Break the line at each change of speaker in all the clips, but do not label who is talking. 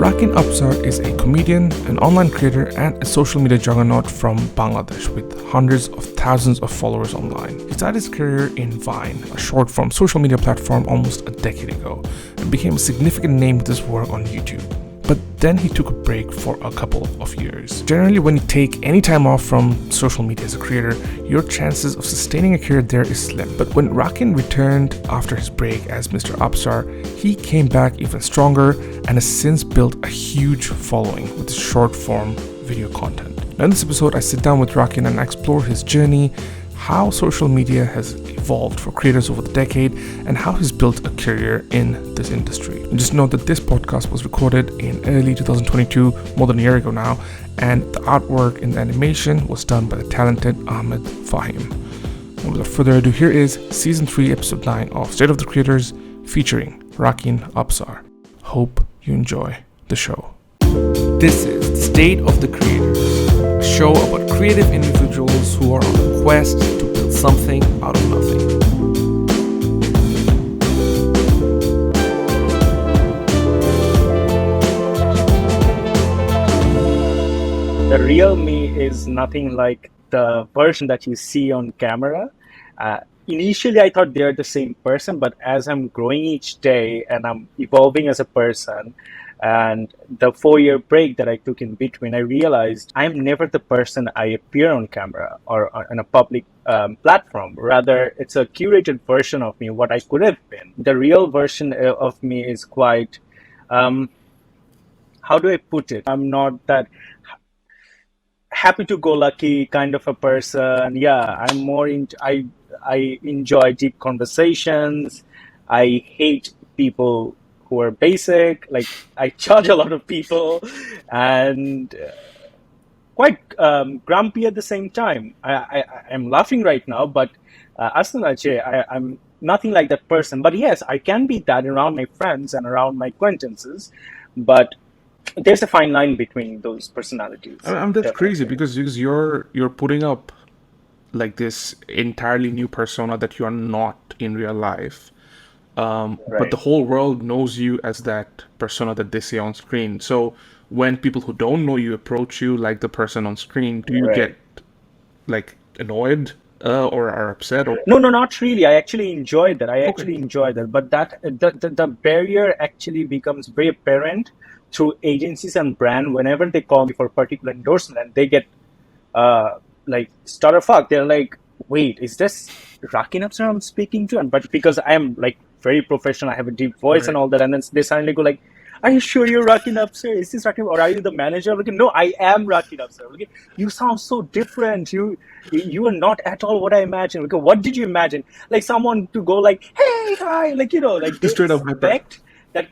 Rakin Absar is a comedian, an online creator, and a social media juggernaut from Bangladesh with hundreds of thousands of followers online. He started his career in Vine, a short-form social media platform, almost a decade ago, and became a significant name with his work on YouTube. But then he took a break for a couple of years. Generally, when you take any time off from social media as a creator, your chances of sustaining a career there is slim. But when Rakin returned after his break as Mr. Absar, he came back even stronger and has since built a huge following with his short-form video content. Now in this episode, I sit down with Rakin and explore his journey, how social media has evolved for creators over the decade, and how he's built a career in this industry. And just note that this podcast was recorded in early 2022, more than a year ago now, and the artwork and the animation was done by the talented Ahmed Fahim. And without further ado, here is Season 3, Episode 9 of State of the Creators, featuring Rakin Absar. Hope you enjoy the show. This is the State of the Creators, a show about creative individuals who are on a quest to build something out of nothing.
The real me is nothing like the version that you see on camera. Initially, I thought they're the same person, but as I'm growing each day and I'm evolving as a person, and the 4-year break that I took in between, I realized I'm never the person I appear on camera or on a public platform. Rather, it's a curated version of me, what I could have been. The real version of me is quite, how do I put it? I'm not that happy-to-go-lucky kind of a person. Yeah, I'm more into, I enjoy deep conversations. I hate people who are basic. Like, I judge a lot of people and quite grumpy at the same time. I'm laughing right now, but I'm nothing like that person. But yes, I can be that around my friends and around my acquaintances. But there's a fine line between those personalities.
That's crazy because you're putting up like this entirely new persona that you are not in real life.
Right.
But the whole world knows you as that persona that they see on screen. So when people who don't know you approach you like the person on screen, do you
Right.
get like annoyed or are upset? Or
No, not really. I actually enjoy that. But that the barrier actually becomes very apparent through agencies and brand. Whenever they call me for a particular endorsement, they get stutter fuck. They're like, wait, is this Rakin Absar I'm speaking to? But because I'm like very professional, I have a deep voice and all that, and then they suddenly go like, are you sure you're Rakin Absar? Is this Rakin, or are you the manager? I'm like, no, I am Rakin Absar. Like, you sound so different. You are not at all what I imagined. Like, what did you imagine? Like someone to go like, hey, hi, like, like
Just straight up
expect that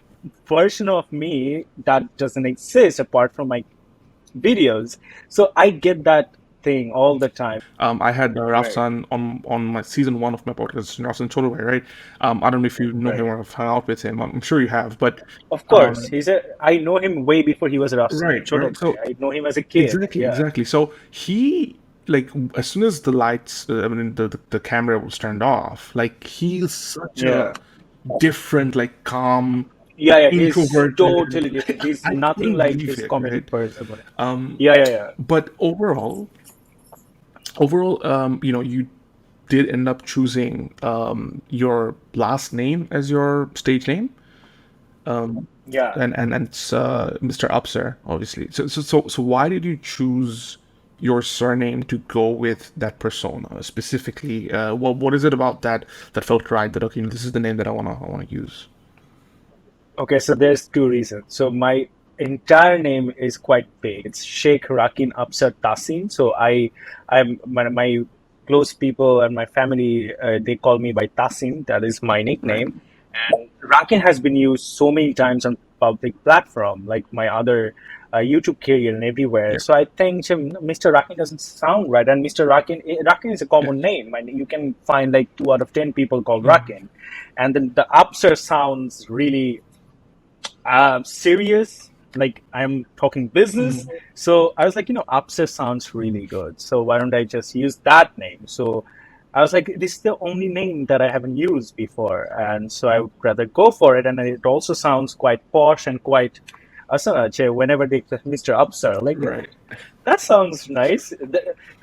version of me that doesn't exist apart from my videos. So I get that thing all the time.
I had Rafsan on my season 1 of my podcast, Rafsan Choloway, right? I don't know if you know him or have hung out with him. I'm sure you have, but
of course, I know him way before he was Rafsan.
Right. So
I know him as a kid.
Exactly. So he, like, as soon as the lights, the camera was turned off, like, he's such a different, like, calm, introvert.
He's totally different. He's nothing like his comedy person.
But overall, you did end up choosing your last name as your stage name. And it's Mr. Absar, obviously. So why did you choose your surname to go with that persona specifically? What is it about that felt right? That okay, this is the name that I wanna use.
Okay, so there's 2 reasons. So my entire name is quite big. It's Sheikh Rakin Absar Tasin. So my close people and my family, they call me by Tasin. That is my nickname. And Rakin has been used so many times on public platform, like my other YouTube career and everywhere.
Yeah.
So I think Mr. Rakin doesn't sound right. And Mr. Rakin is a common name. And you can find like 2 out of 10 people called Rakin. And then the Absar sounds really serious, like I'm talking business. So I was like, Absar sounds really good. So why don't I just use that name? So I was like, this is the only name that I haven't used before, and so I would rather go for it. And it also sounds quite posh and quite, whenever they Mr. Absar, like
Right.
that sounds nice.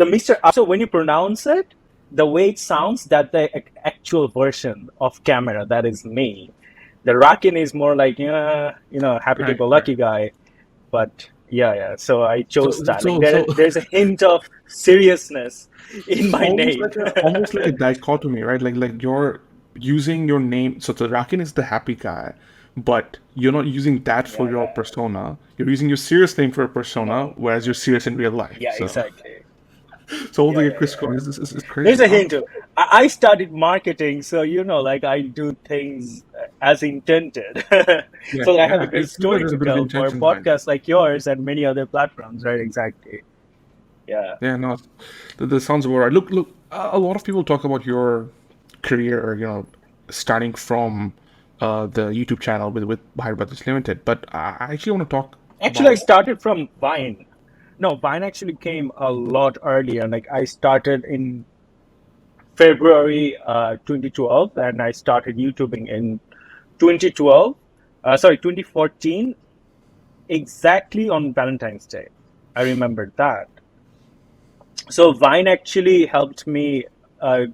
The Mr. Absar, when you pronounce it, the way it sounds, that the actual version of camera that is me. The Rakin is more like,
Right.
happy-go-lucky guy. But yeah. So I
So
chose that. Like
so so
there's a hint of seriousness in my name.
almost like a dichotomy, right? Like you're using your name. So the Rakin is the happy guy, but you're not using that for your
Yeah.
persona. You're using your serious name for a persona,
No.
whereas you're serious in real life.
Yeah,
So
exactly.
so all
Yeah,
the
yeah,
Chris
yeah.
is
There's
crazy.
a hint. I studied marketing, so like I do things as intended.
Yeah,
So I have a
yeah.
great
It's because
story
there's
to
a bit of
tell for
intention behind it.
podcasts like yours and many other platforms, right? Exactly. Yeah.
Yeah, no, that sounds about right. Look. A lot of people talk about your career, starting from the YouTube channel with Bahir Brothers Limited. But I actually want to talk
Actually, I
about.
started from Vine. No, Vine actually came a lot earlier. Like I started in February 2012, and I started YouTubing in 2012. Sorry, 2014, exactly on Valentine's Day. I remember that. So Vine actually helped me uh,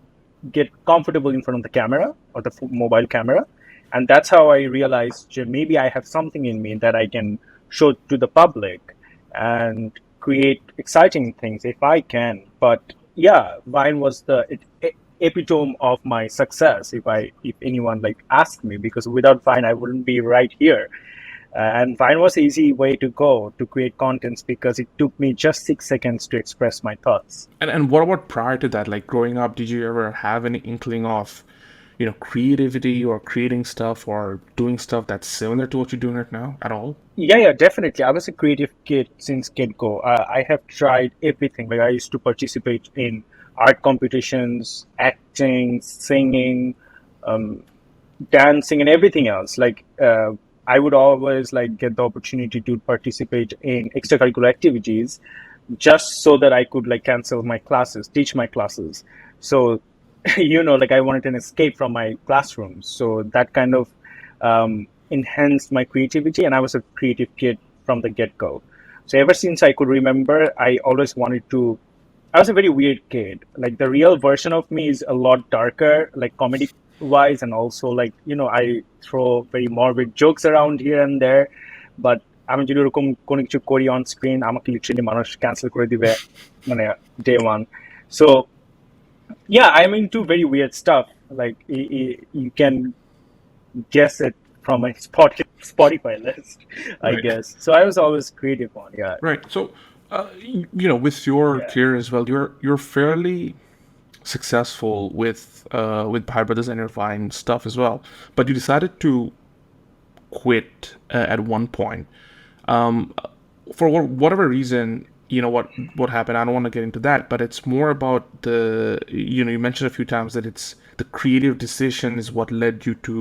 get comfortable in front of the camera or the mobile camera, and that's how I realized maybe I have something in me that I can show to the public and create exciting things if I can. But yeah, Vine was the epitome of my success. If anyone like asked me, because without Vine I wouldn't be right here. And Vine was an easy way to go to create contents because it took me just 6 seconds to express my thoughts.
And what about prior to that? Like growing up, did you ever have any inkling of, creativity or creating stuff or doing stuff that's similar to what you're doing right now at all?
Yeah, definitely. I was a creative kid since get-go. I have tried everything. Like I used to participate in art competitions, acting, singing, um, dancing, and everything else. Like I would always like get the opportunity to participate in extracurricular activities, just so that I could like cancel my classes, teach my classes. So, like I wanted an escape from my classroom. So that kind of enhanced my creativity, and I was a creative kid from the get-go. So ever since I could remember, I always wanted to. I was a very weird kid. Like the real version of me is a lot darker, like comedy wise, and also like I throw very morbid jokes around here and there. But আমি যদি ওরকম কোনো কিছু করি on screen আমাকে literally মানুষ cancel করে দিবে মানে day one. So yeah, I'm into very weird stuff. Like you can guess it from my Spotify list, I
Right.
guess. So I was always creative on, yeah,
Right. So, with your
yeah.
career as well, you're fairly successful with Bahir Brothers and your Vine stuff as well. But you decided to quit at one point. Um, for whatever reason, what happened. I don't want to get into that, but it's more about you mentioned a few times that it's the creative decision is what led you to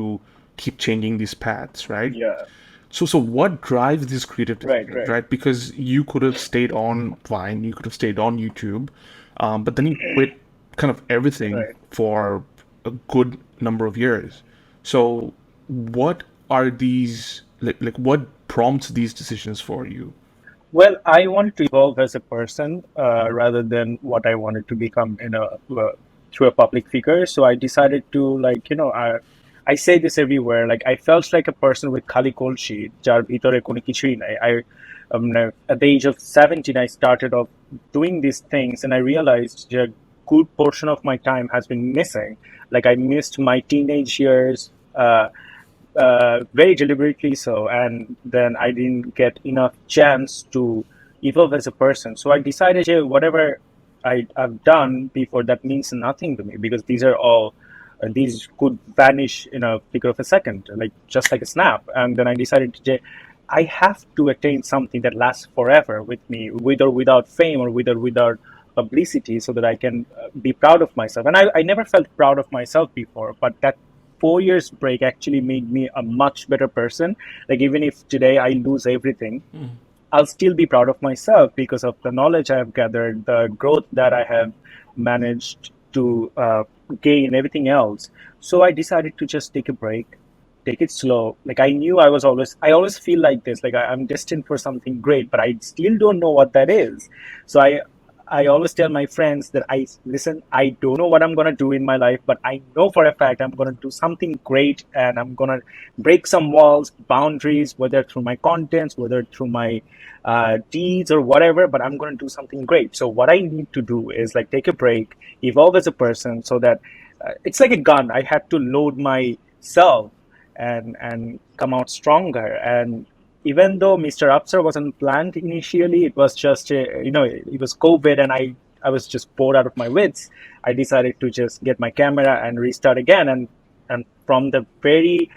keep changing these paths, right?
Yeah,
So what drives these creative
right,
decisions,
right,
right? Because you could have stayed on Vine, you could have stayed on YouTube, but then you quit kind of everything
right.
for a good number of years. So what are these like what prompts these decisions for you?
Well, I wanted to evolve as a person rather than what I wanted to become through a public figure. So I decided to like I say this everywhere. Like I felt like a person with khali kolshi, jar bhitore kono কিছুই নাই. At the age of 17, I started off doing these things, and I realized that a good portion of my time has been missing. Like I missed my teenage years. Very deliberately so, and then I didn't get enough chance to evolve as a person. So I decided, whatever I've done before, that means nothing to me because these are all these could vanish in a flicker of a second, like just like a snap. And then I decided, I have to attain something that lasts forever with me, with or without fame, or with or without publicity, so that I can be proud of myself. And I never felt proud of myself before, but that 4 years break actually made me a much better person. Like even if today I lose everything, I'll still be proud of myself because of the knowledge I have gathered, the growth that I have managed to gain everything else. So I decided to just take a break, take it slow. Like I knew I always feel like this, like I'm destined for something great, but I still don't know what that is. So I always tell my friends that listen, I don't know what I'm going to do in my life, but I know for a fact I'm going to do something great, and I'm going to break some walls, boundaries, whether through my contents, whether through my deeds or whatever, but I'm going to do something great. So what I need to do is like take a break, evolve as a person, so that it's like a gun. I had to load myself and come out stronger. And even though Mr. Absar wasn't planned initially, it was just it was COVID, and I was just bored out of my wits. I decided to just get my camera and restart again. And from the very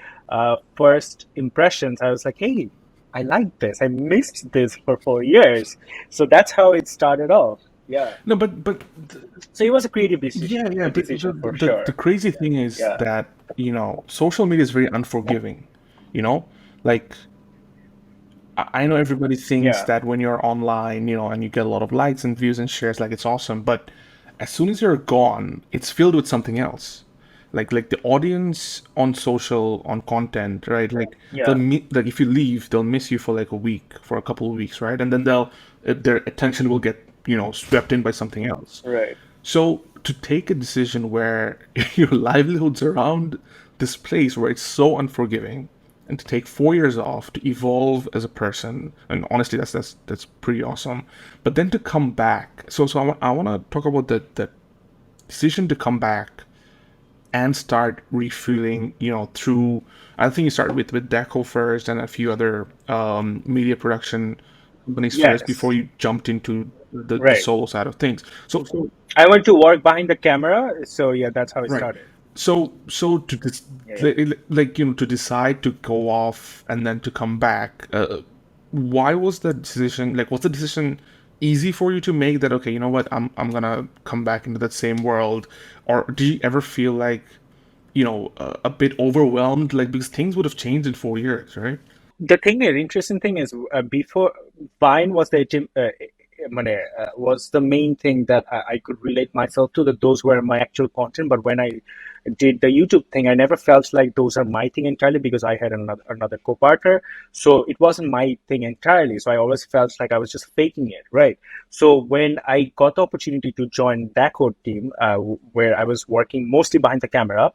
first impressions, I was like, hey, I like this. I missed this for 4 years. So that's how it started off. Yeah.
No, but
So it was a creative decision,
yeah, yeah.
a
But
decision for
the
sure.
crazy thing is
Yeah.
that social media is very unforgiving. You know, like I know everybody thinks
Yeah.
that when you're online, and you get a lot of likes and views and shares, like it's awesome. But as soon as you're gone, it's filled with something else. Like the audience on social on content, right? Like
Yeah.
like if you leave, they'll miss you for like a week, for a couple of weeks, right? And then their attention will get swept in by something else.
Right.
So to take a decision where your livelihood's around this place where it's so unforgiving, and to take 4 years off to evolve as a person, and honestly, that's pretty awesome. But then to come back, I want to talk about the decision to come back and start refueling, through. I think you started with Deco first, and a few other media production companies first before
Yes.
you jumped into the
Right.
solo side of things. So
I went to work behind the camera, so yeah, that's how it
right.
started.
So to
Yeah, yeah.
like to decide to go off and then to come back, why was the decision, like was the decision easy for you to make, that okay, you know what, I'm gonna come back into that same world, or do you ever feel like a bit overwhelmed, like because things would have changed in 4 years, right?
Interesting thing is, before Vine was was the main thing that I could relate myself to. That those were my actual content. But when I did the YouTube thing, I never felt like those are my thing entirely, because I had another co-partner. So it wasn't my thing entirely. So I always felt like I was just faking it, right? So when I got the opportunity to join that code team, where I was working mostly behind the camera,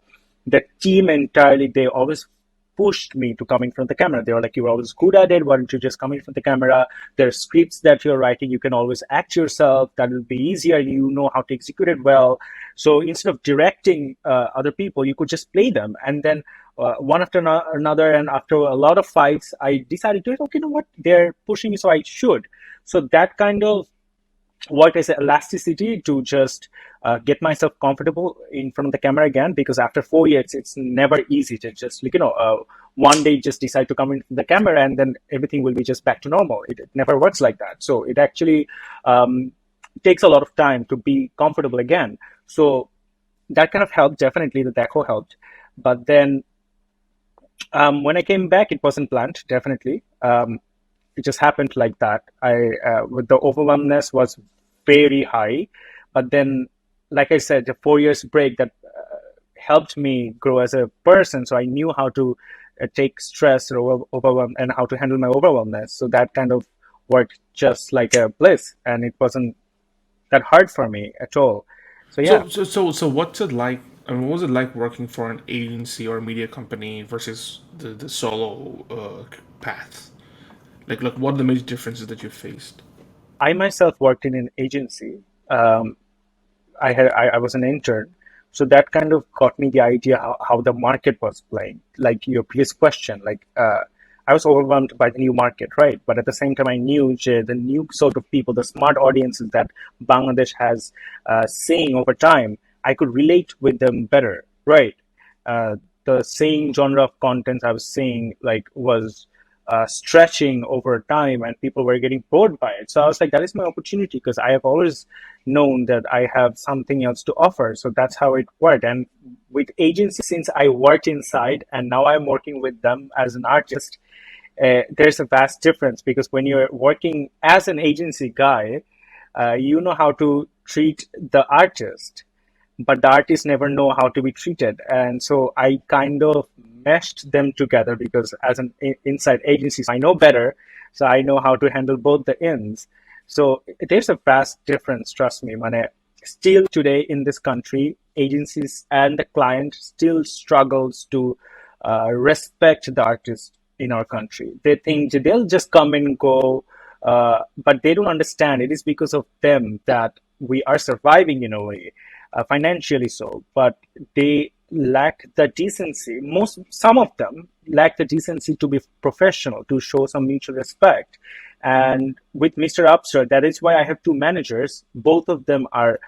the team entirely, they always pushed me to come in front of the camera. They were like, you're always good at it. Why don't you just come in front of the camera? There are scripts that you're writing. You can always act yourself. That will be easier. You know how to execute it well. So instead of directing other people, you could just play them. And then one after another, and after a lot of fights, I decided to, okay, you know what? They're pushing me, so I should. So that kind of what is elasticity to just get myself comfortable in front of the camera again, because after 4 years it's never easy to just one day just decide to come into the camera and then everything will be just back to normal. It never works like that. So it actually um, takes a lot of time to be comfortable again. So that kind of helped. Definitely the deco helped. But then when I came back, it wasn't planned. Definitely, it just happened like that. With the overwhelmness was very high, but then, like I said, the 4 years break that helped me grow as a person. So I knew how to take stress or overwhelm, and how to handle my overwhelmness. So that kind of worked just like a bliss, and it wasn't that hard for me at all. So yeah.
So what's it like? I mean, what was it like working for an agency or a media company versus the solo path? Like what are the major differences that you faced?
I myself worked in an agency. Um, I was an intern, so that kind of got me the idea how the market was playing. Like your previous question, like I was overwhelmed by the new market, right? But at the same time, I knew the new sort of people, the smart audiences that Bangladesh has seeing over time, I could relate with them better, right? Uh, the same genre of content I was seeing like was stretching over time, and people were getting bored by it. So I was like, that is my opportunity, because I have always known that I have something else to offer. So that's how it worked. And with agency, since I worked inside and now I'm working with them as an artist, there's a vast difference, because when you're working as an agency guy, you know how to treat the artist. but the artists never know how to be treated. And so I kind of meshed them together because as an inside agency, I know better. So I know how to handle both the ends. So there's a vast difference, trust me. Mane, still today in this country, agencies and the client still struggles to respect the artist in our country. They think they'll just come and go, but they don't understand it is because of them that we are surviving in a way, financially so. But they lack the decency. Some of them lack the decency to be professional, to show some mutual respect. And with Mr. Absar, that is why I have two managers. Both of them are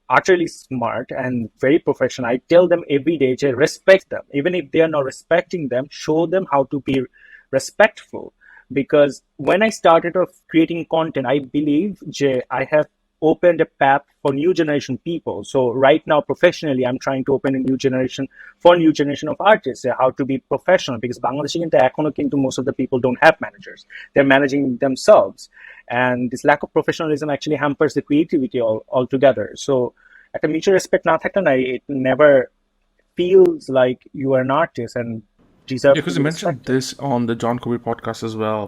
utterly smart and very professional. I tell them every day to respect them. Even if they are not respecting them, show them how to be respectful. Because when I started off creating content, I believe I have opened a path for new generation people. So right now, professionally, I'm trying to open a new generation of artists, how to be professional. Because Bangladeshi কিন্তু এখনো কিন্তু most of the people don't have managers. They're managing themselves. And this lack of professionalism actually hampers the creativity altogether. So একটা mutual respect না থাকলে না, it never feels like you are an artist and deserve
Yeah,
to
because
be
you mentioned
respected.
this on the John Kobe podcast as well,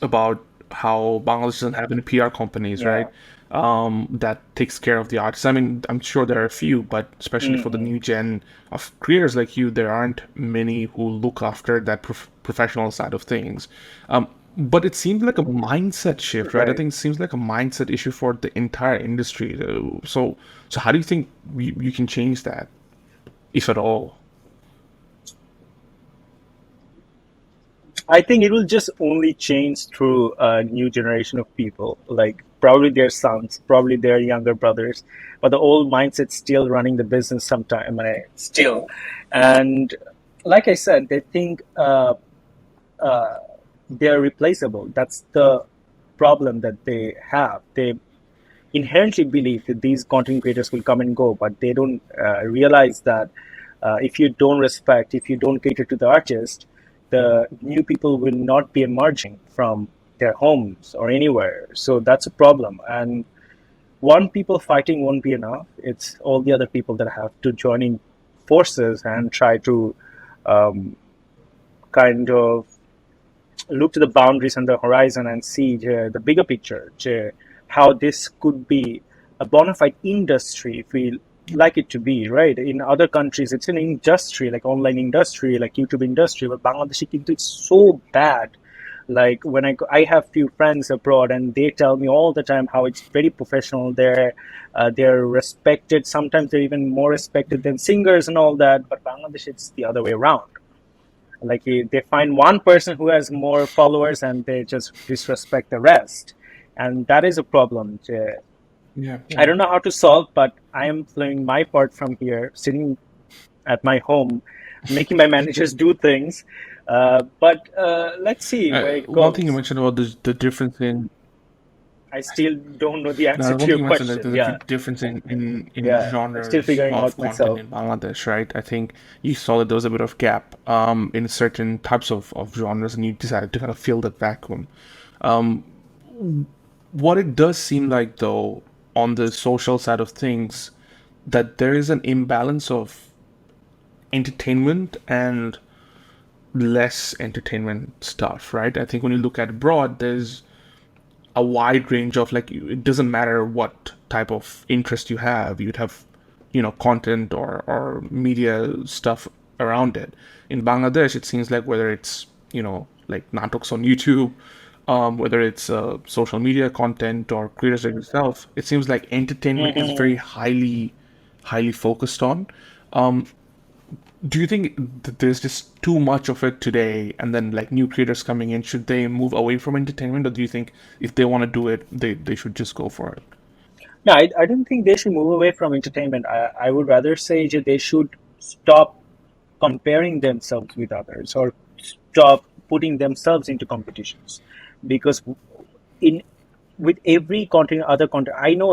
about how Bangladesh doesn't have any PR companies,
Yeah.
right? That takes care of the artists. I mean, I'm sure there are a few, but especially for the
Mm-mm.
new gen of creators like you, there aren't many who look after that professional side of things. But it seems like a mindset shift, right? I
Right.
think it seems like a mindset issue for the entire industry. So how do you think you can change that, if at all?
I think it will just only change through a new generation of people, like probably their sons, probably their younger brothers, but the old mindset still running the business sometime, still. And like I said, they think uh, they're replaceable. That's the problem that they have. They inherently believe that these content creators will come and go, but they don't realize that if you don't respect, if you don't cater to the artist, the new people will not be emerging from their homes or anywhere. So that's a problem. And one people fighting won't be enough. It's all the other people that have to join in forces and try to um, kind of look to the boundaries and the horizon and see the bigger picture, how this could be a bona fide industry if we like it to be, right? In other countries, it's an industry, like online industry, like YouTube industry, but Bangladeshi kintu it's so bad. Like when I have few friends abroad and they tell me all the time how it's very professional there. They're respected. Sometimes they're even more respected than singers and all that. But Bangladesh, it's the other way around. Like they find one person who has more followers and they just disrespect the rest, and that is a problem.
Yeah,
I
yeah.
don't know how to solve, but I am playing my part from here, sitting at my home, making my managers do things. But let's see where it
One thing you
goes.
mentioned about the difference in
I still don't know the answer
now,
to
one
your
thing you mentioned, like
question.
the
Yeah,
difference in
yeah, I'm still
genres
figuring
of
out
content
myself.
in Bangladesh, right? I think you saw that there was a bit of gap in certain types of genres, and you decided to kind of fill that vacuum. What it does seem like, though, on the social side of things, that there is an imbalance of entertainment and less entertainment stuff, right? I think when you look at abroad, there's a wide range of, like, it doesn't matter what type of interest you have, you'd have, content or media stuff around it. In Bangladesh, it seems like whether it's, like natoks on YouTube, whether it's social media content or creators like yourself, it seems like entertainment is very
Mhm.
highly focused on. Do you think that there's just too much of it today, and then, like, new creators coming in, should they move away from entertainment, or do you think if they want to do it, they should just go for it?
No, I don't think they should move away from entertainment. I would rather say that they should stop comparing themselves with others or stop putting themselves into competitions, because in with every content, other content, I know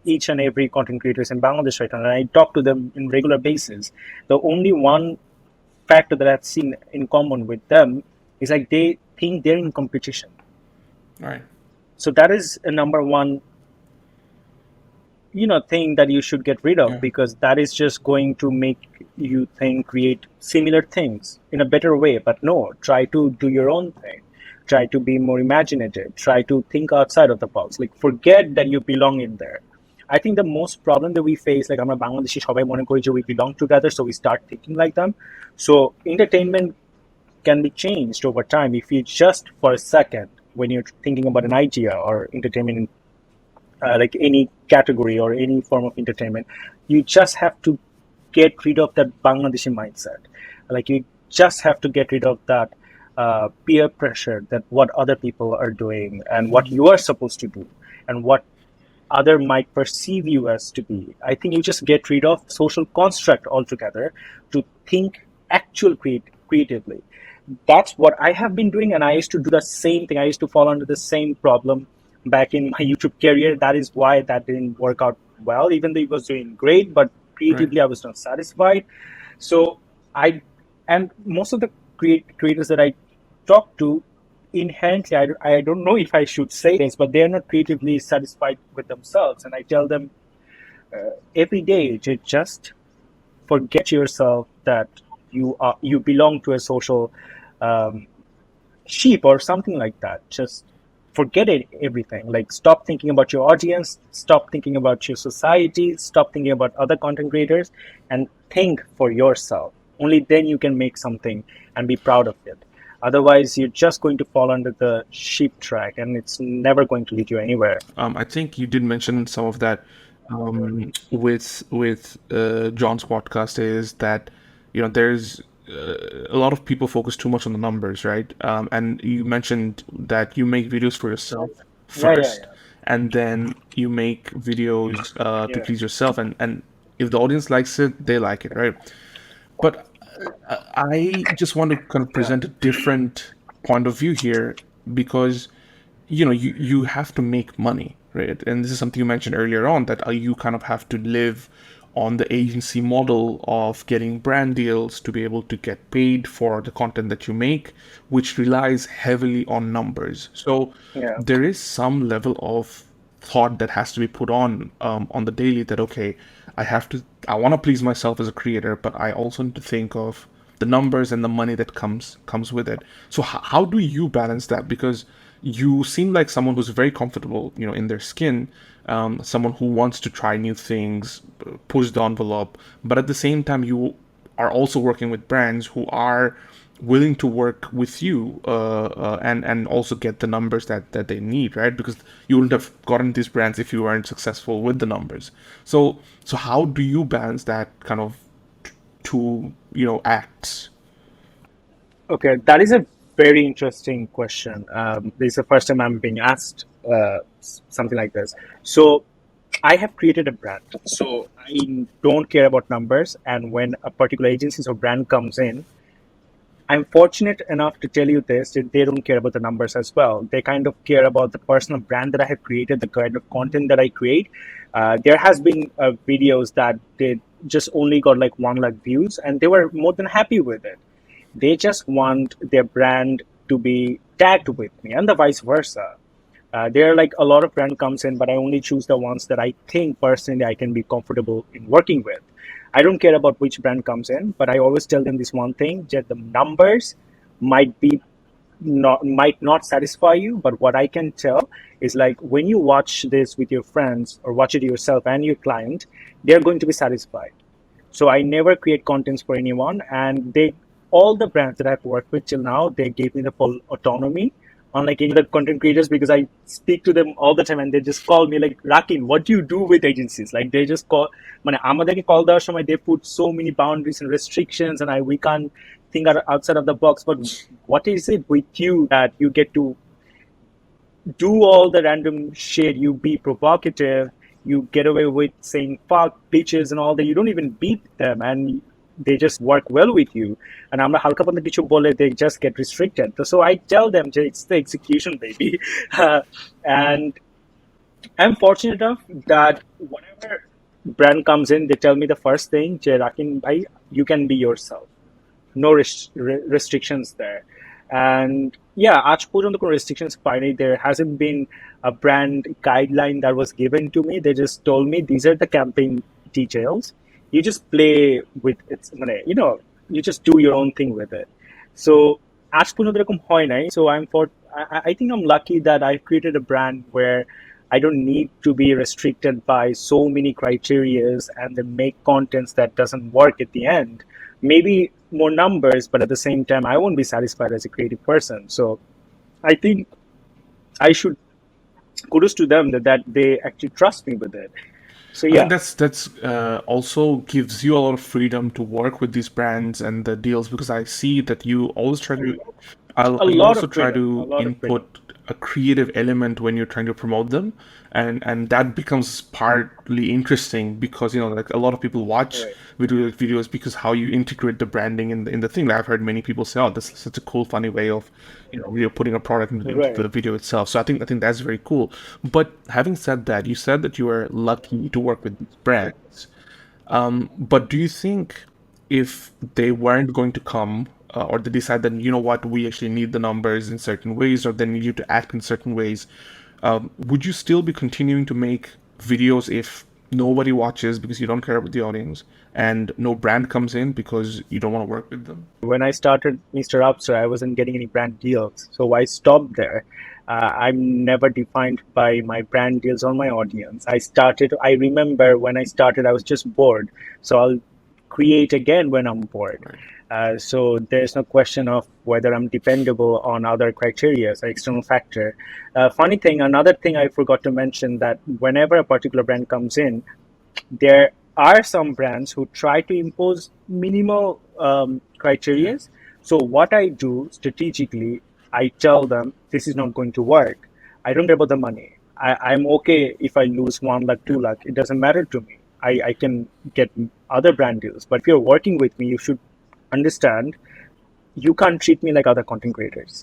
each and every content creators in Bangladesh right now, and I talk to them in regular basis. The only one factor that I've seen in common with them is like they think they're in competition.
Right.
So that is a number one thing that you should get rid of,
Yeah.
because that is just going to make you create similar things in a better way. But no, try to do your own thing. Try to be more imaginative. Try to think outside of the box. Like, forget that you belong in there. I think the most problem that we face, like, আমরা বাংলাদেশি সবাই মনে করি যে we belong together, so we start thinking like them. So entertainment can be changed over time if you just for a second, when you're thinking about an idea or entertainment, like any category or any form of entertainment, you just have to get rid of that Bangladeshi mindset. Like, you just have to get rid of that peer pressure, that what other people are doing and what you are supposed to do and what other might perceive you as to be. I think you just get rid of social construct altogether to think creatively. That's what I have been doing, and I used to do the same thing. I used to fall under the same problem back in my YouTube career. That is why that didn't work out well, even though it was doing great, but creatively I was not satisfied. So and most of the creators that I talk to, inherently, I don't know if I should say this, but they're not creatively satisfied with themselves. And I tell them every day to just forget yourself that you belong to a social sheep or something like that. Just forget everything. Like, stop thinking about your audience, stop thinking about your society, stop thinking about other content creators, and think for yourself. Only then you can make something and be proud of it. Otherwise, you're just going to fall under the sheep track, and it's never going to lead you anywhere.
I think you did mention some of that with John's podcast, is that there's a lot of people focus too much on the numbers, right? And you mentioned that you make videos for yourself first, and then you make videos to please yourself, and if the audience likes it, they like it, right? But I just want to kind of present a different point of view here, because you have to make money, right? And this is something you mentioned earlier on, that you kind of have to live on the agency model of getting brand deals to be able to get paid for the content that you make, which relies heavily on numbers. So there is some level of thought that has to be put on the daily, that okay, I want to please myself as a creator, but I also need to think of the numbers and the money that comes with it. So how do you balance that? Because you seem like someone who's very comfortable, in their skin, someone who wants to try new things, push the envelope, but at the same time you are also working with brands who are willing to work with you and also get the numbers that they need, right? Because you wouldn't have gotten these brands if you weren't successful with the numbers. So how do you balance that kind of two acts?
Okay, that is a very interesting question. This is the first time I'm being asked something like this. So I have created a brand, so I don't care about numbers. And when a particular agency or brand comes in, I'm fortunate enough to tell you this, that they don't care about the numbers as well. They kind of care about the personal brand that I have created, the kind of content that I create. There has been videos that did just only got like 1 lakh views, and they were more than happy with it. They just want their brand to be tagged with me, and the vice versa. There are like a lot of brand comes in, but I only choose the ones that I think personally I can be comfortable in working with. I don't care about which brand comes in, but I always tell them this one thing, that the numbers might not satisfy you, but what I can tell is, like, when you watch this with your friends or watch it yourself and your client, they're going to be satisfied. So I never create contents for anyone, and all the brands that I've worked with till now, they gave me the full autonomy, unlike any other content creators, because I speak to them all the time and they just call me like, Rakin, what do you do with agencies? Like, they just call, আমাদেরকে call দেওয়ার সময়, they put so many boundaries and restrictions, and we can't think outside of the box. But what is it with you that you get to do all the random shit? You be provocative, you get away with saying fuck, bitches and all that. You don't even beat them, and they just work well with you. And আমরা হালকা পাতলা কিছু বলে, they just get restricted. So I tell them, it's the execution, baby. And I'm fortunate enough that whatever brand comes in, they tell me the first thing, Rakin bhai, you can be yourself. No restrictions there. and yeah, আজ পর্যন্ত কোনো restrictions পাইনি. There hasn't been a brand guideline that was given to me. They just told me these are the campaign details. You just play with it, মানে, you just do your own thing with it. So আজ পর্যন্ত এরকম হয় নাই. So I think I'm lucky that I've created a brand where I don't need to be restricted by so many criterias and then make contents that doesn't work at the end. Maybe more numbers, but at the same time, I won't be satisfied as a creative person. So I think I should kudos to them that they actually trust me with it. So
I
yeah,
think that's also gives you a lot of freedom to work with these brands and the deals, because I see that you always try to
a
you
lot
also
of
try
freedom, a
to
lot of freedom.
input a creative element when you're trying to promote them, and that becomes partly interesting because like a lot of people watch
Right,
videos because how you integrate the branding in the thing. Like, I've heard many people say, "Oh, this is such a cool, funny way of you're putting a product into
right.
the video itself." So I think that's very cool. But having said that, you said that you were lucky to work with these brands. But do you think if they weren't going to come, or they decide that, what, we actually need the numbers in certain ways, or they need you to act in certain ways, would you still be continuing to make videos if nobody watches because you don't care about the audience, and no brand comes in because you don't want to work with them?
When I started Mr. Absar, I wasn't getting any brand deals, so I stopped there. I'm never defined by my brand deals or my audience. I remember when I started, I was just bored, so I'll create again when I'm bored.
Right.
So there's no question of whether I'm dependable on other criteria or external factor. Funny thing, another thing I forgot to mention, that whenever a particular brand comes in, there are some brands who try to impose minimal
Yeah.
criteria. So what I do strategically, I tell them this is not going to work. I don't care about the money. I'm okay if I lose 1 lakh, 2 lakh. It doesn't matter to me. I can get other brand deals. But if you're working with me, you should understand you can't treat me like other content creators.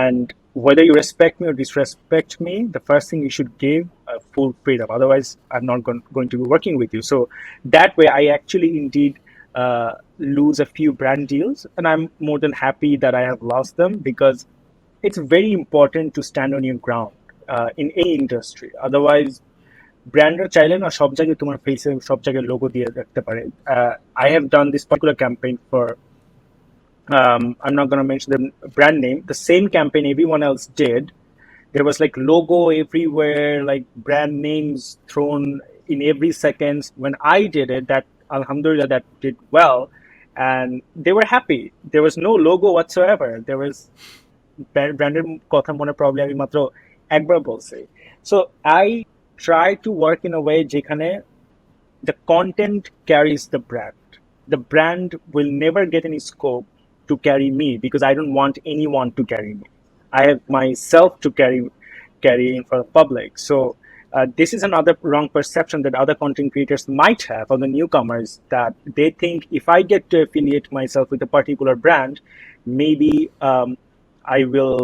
And whether you respect me or disrespect me, the first thing you should give full freedom. Otherwise, I'm not going to be working with you. So that way, I actually indeed lose a few brand deals, and I'm more than happy that I have lost them, because it's very important to stand on your ground in any industry. Otherwise, ব্র্যান্ডরা চাইলে না সব জায়গায় তোমার ফেসে সব জায়গায় logo দিয়ে রাখতে পারে. I have done this particular campaign for I'm not going to mention the brand name. The same campaign everyone else did. There was like logo everywhere, like brand names thrown in every second. When I did it, that Alhamdulillah, that did well, and they were happy. There was no logo whatsoever. There was branded কথা মনে probably আমি মাত্র একবার বলছি. So I try to work in a way যেখানে the content carries the brand. The brand will never get any scope to carry me, because I don't want anyone to carry me. I have myself to carry in for the public. So this is another wrong perception that other content creators might have, or the newcomers, that they think if I get to affiliate myself with a particular brand, maybe I will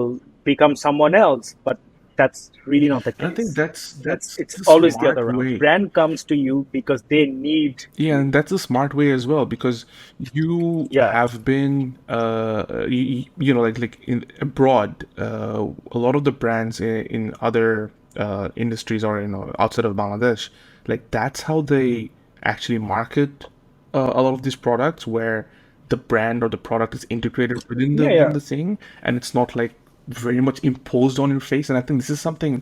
become someone else. But that's really not the
And I think
case.
that's
It's
the
always the other
smart
round.
way.
Brand comes to you because they need
Yeah,
you.
and that's a smart way as well, because you
Yeah,
have been, like in abroad, a lot of the brands in other industries, or outside of Bangladesh, like that's how they actually market a lot of these products, where the brand or the product is integrated
yeah,
within
yeah.
the thing, and it's not like very much imposed on your face. And I think this is something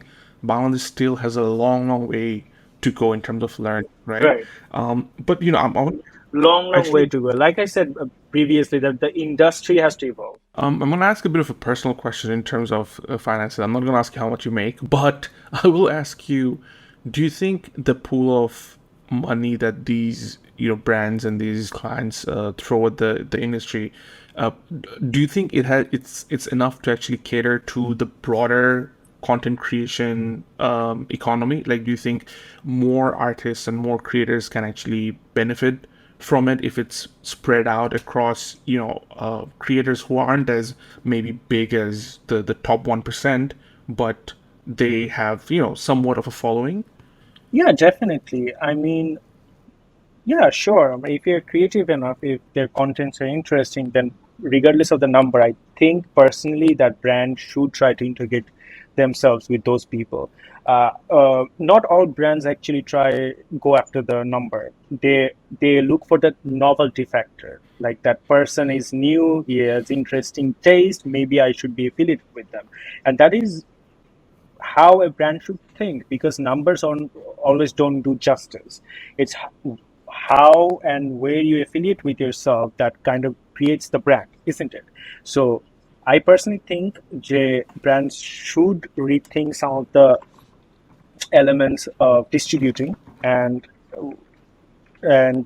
Bangladesh still has a long, long way to go in terms of learning, right?
Right.
But I'm
Long way
actually,
to go. Like I said previously, that the industry has to evolve.
I'm gonna ask a bit of a personal question in terms of finances. I'm not gonna ask you how much you make, but I will ask you: do you think the pool of money that these brands and these clients throw at the industry, uh, do you think it's enough to actually cater to the broader content creation economy? Like, do you think more artists and more creators can actually benefit from it if it's spread out across creators who aren't as maybe big as the top 1%, but they have somewhat of a following?
Yeah, definitely. I mean, yeah, sure. If you're creative enough, if their contents are interesting, then regardless of the number, I think personally that brand should try to integrate themselves with those people. Not all brands actually try go after the number. They look for that novelty factor. Like that person is new, he has interesting taste. Maybe I should be affiliated with them, and that is how a brand should think, because numbers on always don't do justice. It's how and where you affiliate with yourself that kind of creates the brand, isn't it? So I personally think brands should rethink some of the elements of distributing, and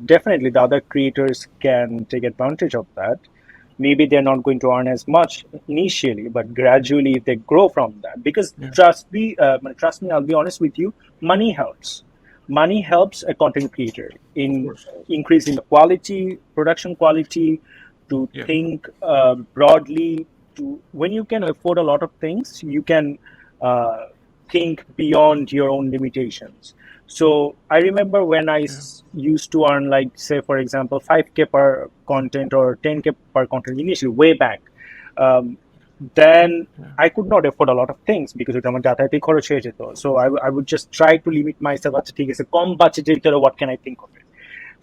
definitely the other creators can take advantage of that. Maybe they're not going to earn as much initially, but gradually if they grow from that, because
Yeah.
trust me, I'll be honest with you, money helps. Money helps a content creator
Of
in
course.
increasing the quality, production quality, to
Yeah.
think broadly. To when you can afford a lot of things, you can uh, think beyond your own limitations. So I remember when I
Yeah.
used to earn, like, say, for example, 5K per content or 10K per content initially, way back. Um, then
Yeah.
I could not afford a lot of things because it আমার যাতায়াতে খরচ হয়ে যেত. So I would just try to limit myself. আচ্ছা ঠিক আছে, কম বাজেটের ভিতরে what can I think of it?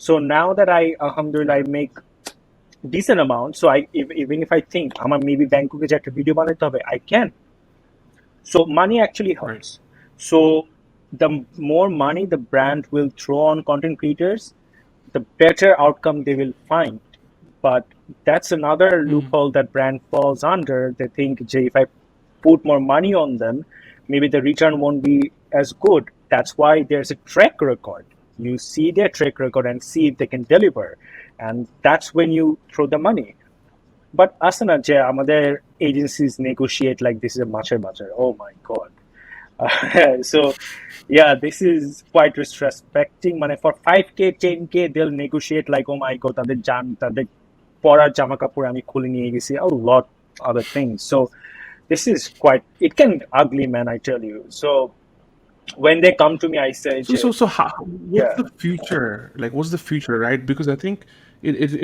So now that alhamdulillah, I make decent amount, so even if I think আমার maybe ব্যাংককে যে একটা ভিডিও বানাতে হবে, I can. So money actually
Right.
helps. So the more money the brand will throw on content creators, the better outcome they will find. But that's another loophole that brand falls under. They think, Jay, if I put more money on them, maybe the return won't be as good. That's why there's a track record. You see their track record and see if they can deliver. And that's when you throw the money. But asana je আমাদের agencies negotiate like this is a মাছের বাজার. Oh my god. So yeah, this is quite disrespecting. Mane for 5K, 10K, they'll negotiate like, oh my god, তাদের পরার জামা কাপড় আমি খুলে নিয়ে গেছি, a lot other things. So this is quite, it can be ugly, man, I tell you. So when they come to me, I say,
So how, what's
yeah,
the future? Like, what's the future, right? Because I think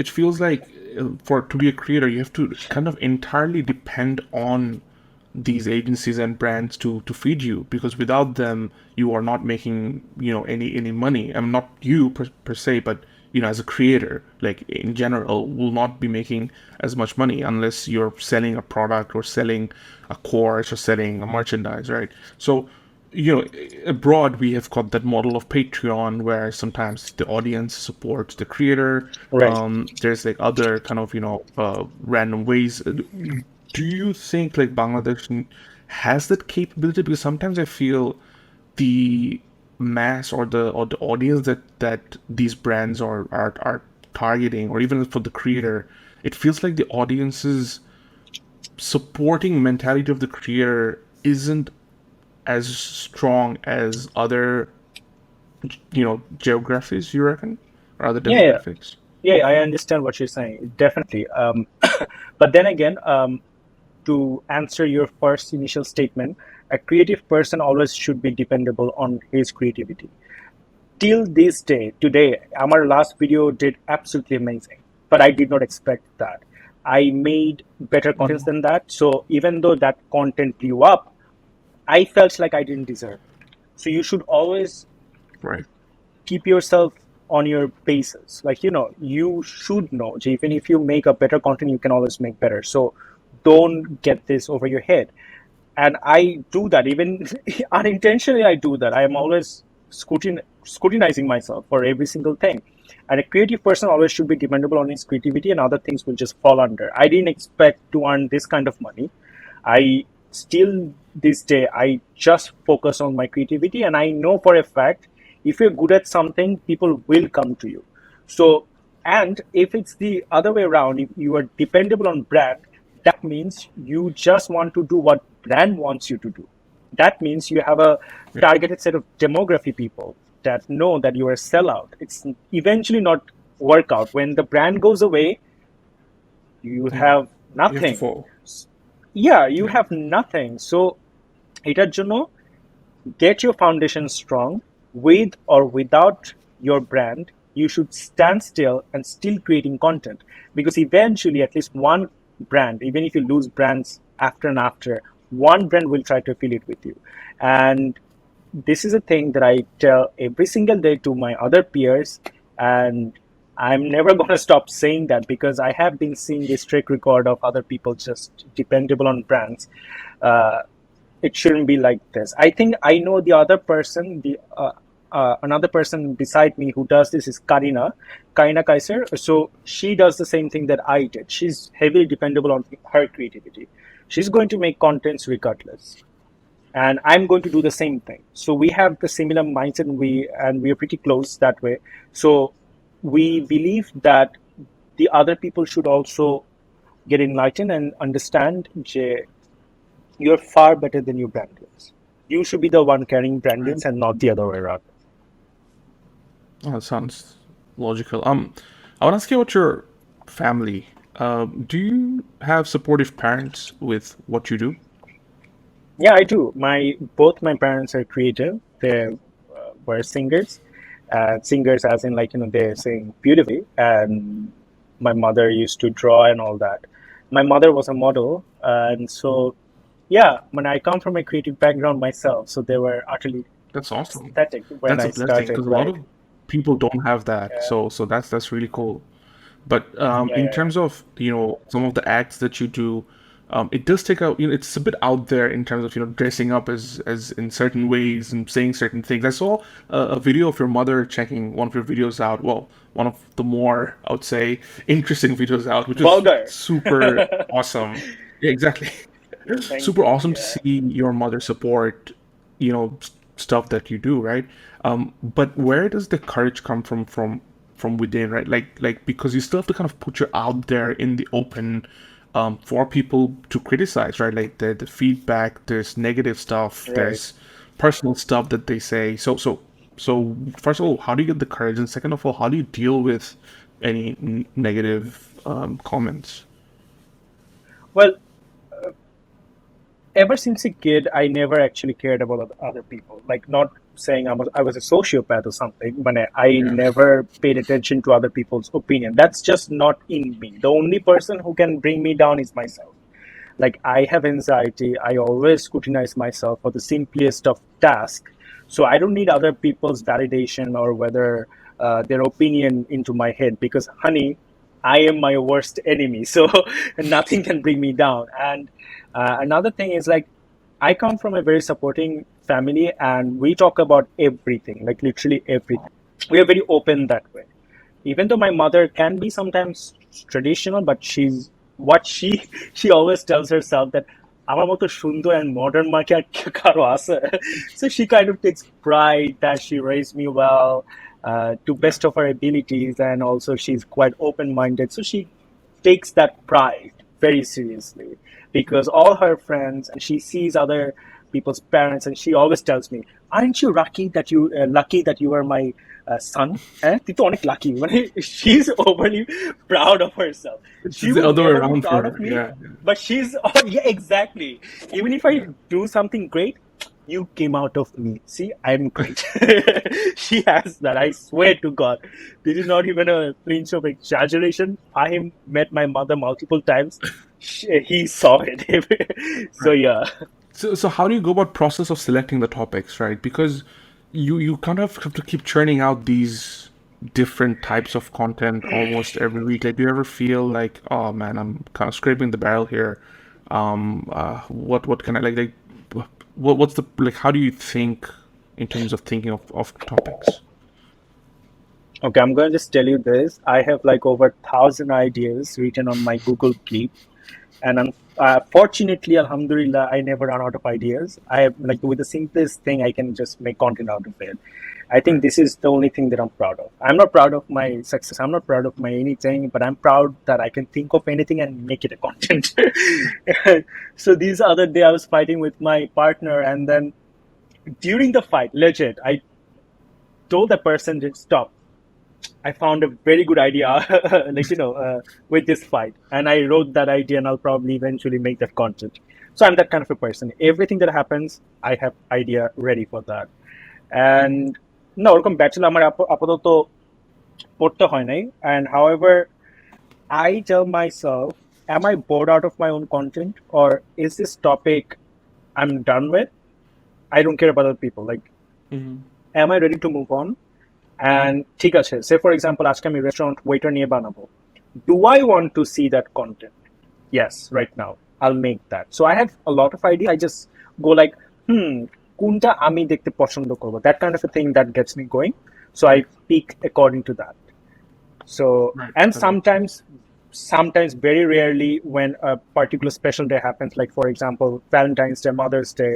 it feels like for to be a creator, you have to kind of entirely depend on these agencies and brands to feed you, because without them, you are not making, any money. I'm not you per se, but as a creator, like in general, will not be making as much money unless you're selling a product or selling a course or selling a merchandise, right? So abroad we have got that model of Patreon where sometimes the audience supports the creator.
right.
There's like other kind of random ways. Do you think like Bangladesh has that capability? Because sometimes I feel the mass or the audience that these brands are targeting, or even for the creator, it feels like the audience's supporting mentality of the creator isn't as strong as other geographies, you reckon, or other
Yeah, yeah.
demographics?
Yeah, I understand what you're saying, definitely. But then again, to answer your first initial statement, a creative person always should be dependable on his creativity. Till this day, today, our last video did absolutely amazing, but I did not expect that. I made better content than that. So even though that content blew up, I felt like I didn't deserve it. So you should always
Right.
keep yourself on your bases. Like, you should know, even if you make a better content, you can always make better. So don't get this over your head. And I do that, even unintentionally. I do that. I am always scrutinizing myself for every single thing. And a creative person always should be dependable on his creativity, and other things will just fall under. I didn't expect to earn this kind of money. I still, this day, I just focus on my creativity, and I know for a fact, if you're good at something, people will come to you. So, and if it's the other way around, if you are dependable on brand, that means you just want to do what brand wants you to do. That means you have a
Yeah.
targeted set of demography people that know that you are a sellout. It's eventually not work out. When the brand goes away, you
Yeah.
have
You have to
nothing.
follow.
Yeah, you
Yeah.
have nothing. So এটার জন্য get your foundation strong. With or without your brand, you should stand still and still creating content, because eventually at least one brand, even if you lose brands after and after, one brand will try to affiliate with you. And this is a thing that I tell every single day to my other peers, and I'm never going to stop saying that because I have been seeing this track record of other people just dependable on brands. Uh, it shouldn't be like this. I think I know the other person, the another person beside me who does this is Karina Kaiser. So she does the same thing that I did. She's heavily dependable on her creativity. She's going to make contents regardless, and I'm going to do the same thing. So we have the similar mindset, and we are pretty close that way. So we believe that the other people should also get enlightened and understand that you're far better than your brand deals. You should be the one carrying brand deals and not the other way around.
Oh, that sounds logical. I want to ask you about your family. Do you have supportive parents with what you do?
Yeah, I do. Both my parents are creative. They were singers, singers as in like they sing beautifully. And my mother used to draw and all that. My mother was a model, and so yeah, when I come from a creative background myself, so they were utterly
That's awesome.
aesthetic when
That's a
I
blessing
started.
because a lot
Right?
of people don't have that.
Yeah,
So that's really cool. But
yeah,
in
yeah,
terms of some of the acts that you do, it does take out. It's a bit out there in terms of dressing up as in certain ways and saying certain things. I saw a video of your mother checking one of your videos out. Well, one of the more, I would say, interesting videos out, which is
vulgar.
super awesome. Yeah, exactly.
Thank
Super
you.
awesome to
Yeah.
see your mother support, stuff that you do, right? But where does the courage come from within, right? Like because you still have to kind of put you out there in the open, for people to criticize, right? Like the feedback, there's negative stuff,
Right.
there's personal stuff that they say. So first of all, how do you get the courage, and second of all, how do you deal with any negative comments?
Well, ever since a kid, I never actually cared about other people. Like, not saying I was a sociopath or something, but I
Yeah.
never paid attention to other people's opinion. That's just not in me. The only person who can bring me down is myself. Like, I have anxiety. I always scrutinize myself for the simplest of tasks. So I don't need other people's validation or whether their opinion into my head because, honey, I am my worst enemy. So nothing can bring me down. And another thing is like, I come from a very supporting family and we talk about everything, like literally everything. We are very open that way. Even though my mother can be sometimes traditional, but what she always tells herself that আমার মতো সুন্দর and modern মাকে আর কারো আছে. So she kind of takes pride that she raised me well, to best of her abilities, and also she's quite open-minded. So she takes that pride very seriously because all her friends and she sees other people's parents and she always tells me, aren't you lucky that you are my son? তুই তো অনেক lucky. She's overly proud of herself.
It's
She
the
would
other way
never be
around for
proud of
her.
me,
Yeah.
but she's oh yeah, exactly. Even if I do something great, you came out of me. See, I'm great. She has that. I swear to God. This is not even a flinch of exaggeration. I met my mother multiple times. He saw it. So
Right.
yeah.
So how do you go about process of selecting the topics, right? Because you kind of have to keep churning out these different types of content almost every week. Like, do you ever feel like, oh man, I'm kind of scraping the barrel here? What can I like? What's the like? How do you think in terms of thinking of topics?
Okay, I'm going to just tell you this. I have like over 1,000 ideas written on my Google Keep, and fortunately, Alhamdulillah, I never run out of ideas. I have like with the simplest thing, I can just make content out of it. I think
Right.
this is the only thing that I'm proud of. I'm not proud of my success. I'm not proud of my anything, but I'm proud that I can think of anything and make it a content. So these other day, I was fighting with my partner, and then during the fight, legit, I told the person to stop. I found a very good idea, like with this fight, and I wrote that idea, and I'll probably eventually make that content. So I'm that kind of a person. Everything that happens, I have idea ready for that. And no, ওরকম bachelor আমার আপাতত পড়তে হয় নাই. And however, I tell myself am I bored out of my own content, or is this topic I'm done with? I don't care about other people. Like, am I ready to move on? And ঠিক আছে, say for example, আজকে আমি restaurant waiter নিয়ে বানাবো. Do I want to see that content? Yes, right now. I'll make that. So I have a lot of ideas. I just go like, কোনটা আমি দেখতে পছন্দ করবো. That kind of a thing that gets me going. So I pick according to that. So, and sometimes very rarely when a particular special day happens, like for example, Valentine's Day, Mother's Day,